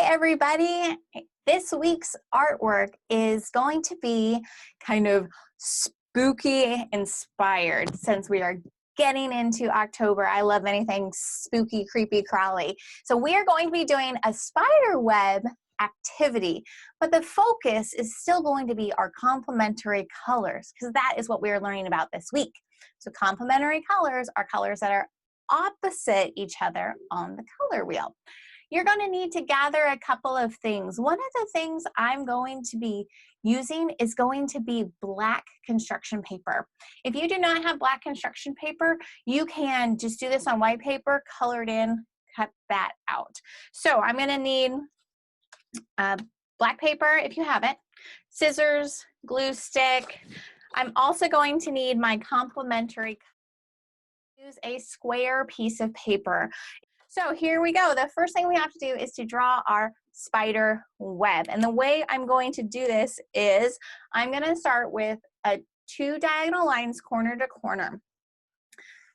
everybody. This week's artwork is going to be kind of spooky inspired since we are getting into October. I love anything spooky, creepy, crawly. So we are going to be doing a spider web activity, but the focus is still going to be our complementary colors because that is what we are learning about this week. So complementary colors are colors that are opposite each other on the color wheel. You're going to need to gather a couple of things. One of the things I'm going to be using is going to be black construction paper. If you do not have black construction paper, you can just do this on white paper, color it in, cut that out. So I'm going to need black paper if you have it, scissors, glue stick. I'm also going to need my complementary. Use a square piece of paper. So here we go. The first thing we have to do is to draw our spider web. And the way I'm going to do this is I'm going to start with two diagonal lines corner to corner.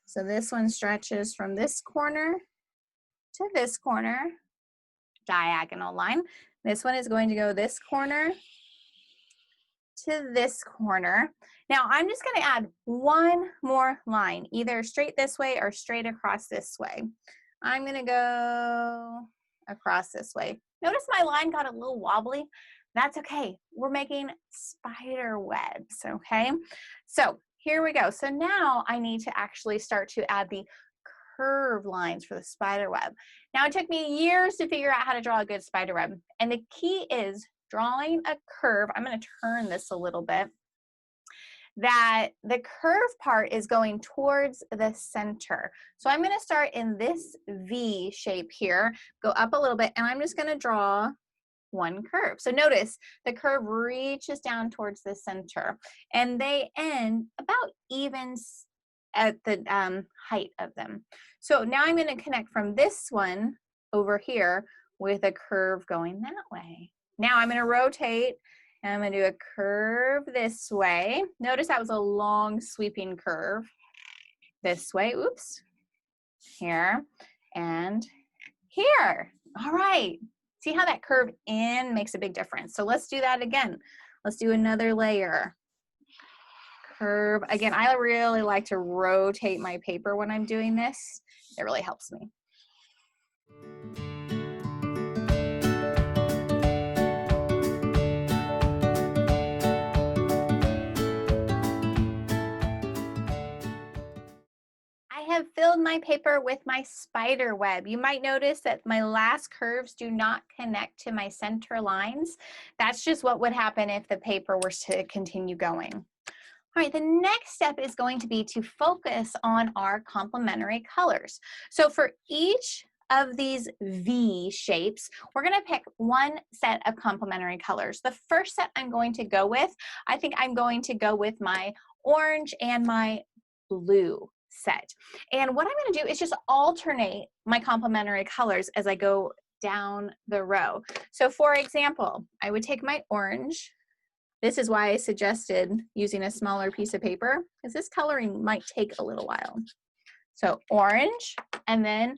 So this one stretches from this corner to this corner, diagonal line. This one is going to go this corner to this corner. Now I'm just going to add one more line, either straight this way or straight across this way. I'm going to go across this way. Notice my line got a little wobbly. That's okay. We're making spider webs, okay? So here we go. So now I need to actually start to add the curved lines for the spider web. Now it took me years to figure out how to draw a good spider web. And the key is drawing a curve. I'm going to turn this a little bit. That the curve part is going towards the center. So I'm going to start in this V shape here, go up a little bit, and I'm just going to draw one curve. So notice the curve reaches down towards the center, and they end about even at the height of them. So now I'm going to connect from this one over here with a curve going that way. Now I'm going to rotate. And I'm going to do a curve this way. Notice that was a long sweeping curve this way. Oops. Here and here. All right. See how that curve in makes a big difference. So let's do that again. Let's do another layer. Curve. Again, I really like to rotate my paper when I'm doing this. It really helps me. I have filled my paper with my spider web. You might notice that my last curves do not connect to my center lines. That's just what would happen if the paper were to continue going. All right, the next step is going to be to focus on our complementary colors. So for each of these V shapes, we're going to pick one set of complementary colors. The first set I'm going to go with, I think I'm going to go with my orange and my blue set. And what I'm going to do is just alternate my complementary colors as I go down the row. So for example, I would take my orange. This is why I suggested using a smaller piece of paper, because this coloring might take a little while. So orange and then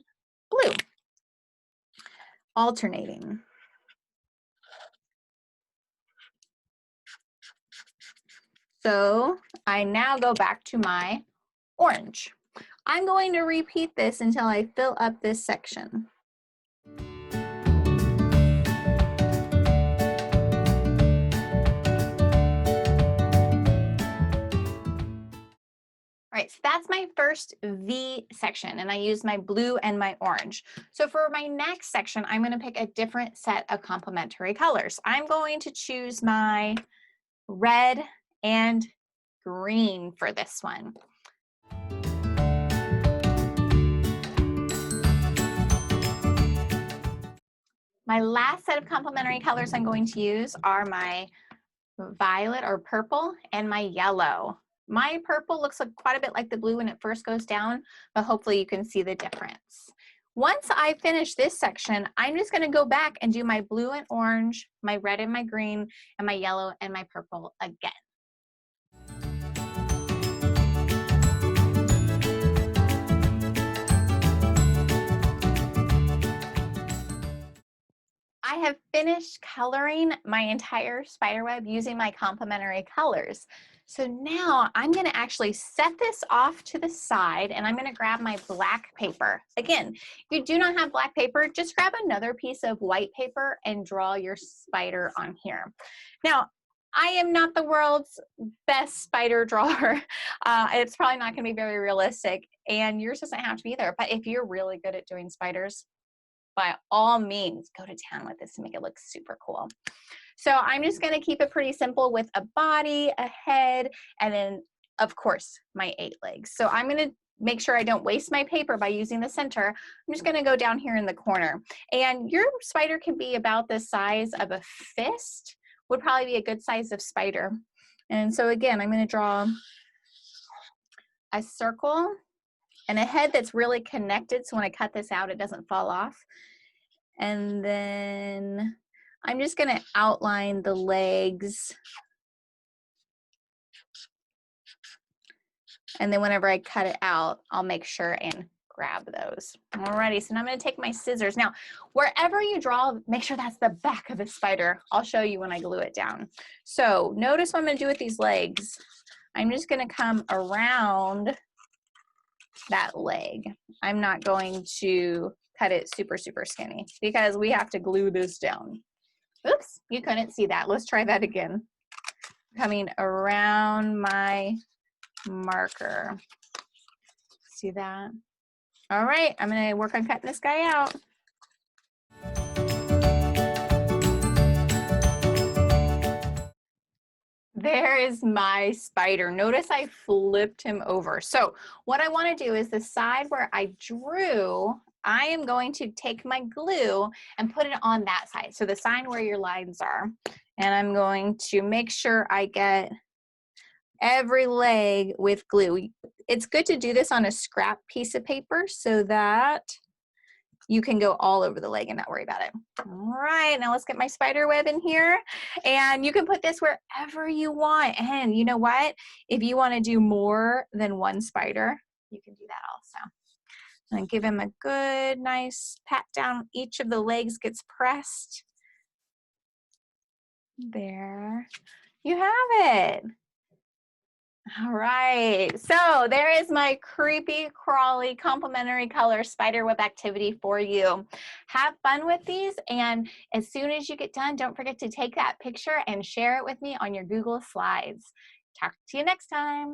blue, alternating. So I now go back to my orange. I'm going to repeat this until I fill up this section. All right, so that's my first V section, and I used my blue and my orange. So for my next section, I'm going to pick a different set of complementary colors. I'm going to choose my red and green for this one. My last set of complementary colors I'm going to use are my violet or purple and my yellow. My purple looks like quite a bit like the blue when it first goes down, but hopefully you can see the difference. Once I finish this section, I'm just going to go back and do my blue and orange, my red and my green, and my yellow and my purple again. I have finished coloring my entire spider web using my complementary colors. So now I'm going to actually set this off to the side, and I'm going to grab my black paper. Again, if you do not have black paper, just grab another piece of white paper and draw your spider on here. Now, I am not the world's best spider drawer. It's probably not going to be very realistic, and yours doesn't have to be either. But if you're really good at doing spiders, by all means, go to town with this to make it look super cool. So I'm just going to keep it pretty simple with a body, a head, and then, of course, my 8 legs. So I'm going to make sure I don't waste my paper by using the center. I'm just going to go down here in the corner. And your spider can be about the size of a fist, would probably be a good size of spider. And so again, I'm going to draw a circle and a head that's really connected, so when I cut this out, it doesn't fall off. And then I'm just going to outline the legs. And then whenever I cut it out, I'll make sure and grab those. Alrighty, so now I'm going to take my scissors. Now, wherever you draw, make sure that's the back of the spider. I'll show you when I glue it down. So notice what I'm going to do with these legs. I'm just going to come around that leg. I'm not going to cut it super, super skinny because we have to glue this down. Oops, you couldn't see that. Let's try that again. Coming around my marker. See that? All right, I'm gonna work on cutting this guy out. There is my spider. Notice I flipped him over. So what I want to do is the side where I drew, I am going to take my glue and put it on that side. So the side where your lines are. And I'm going to make sure I get every leg with glue. It's good to do this on a scrap piece of paper so that you can go all over the leg and not worry about it. All right, now let's get my spider web in here. And you can put this wherever you want. And you know what? If you want to do more than one spider, you can do that also. And give him a good, nice pat down. Each of the legs gets pressed. There. You have it. All right, so there is my creepy, crawly, complementary color spider web activity for you. Have fun with these, and as soon as you get done, don't forget to take that picture and share it with me on your Google Slides. Talk to you next time.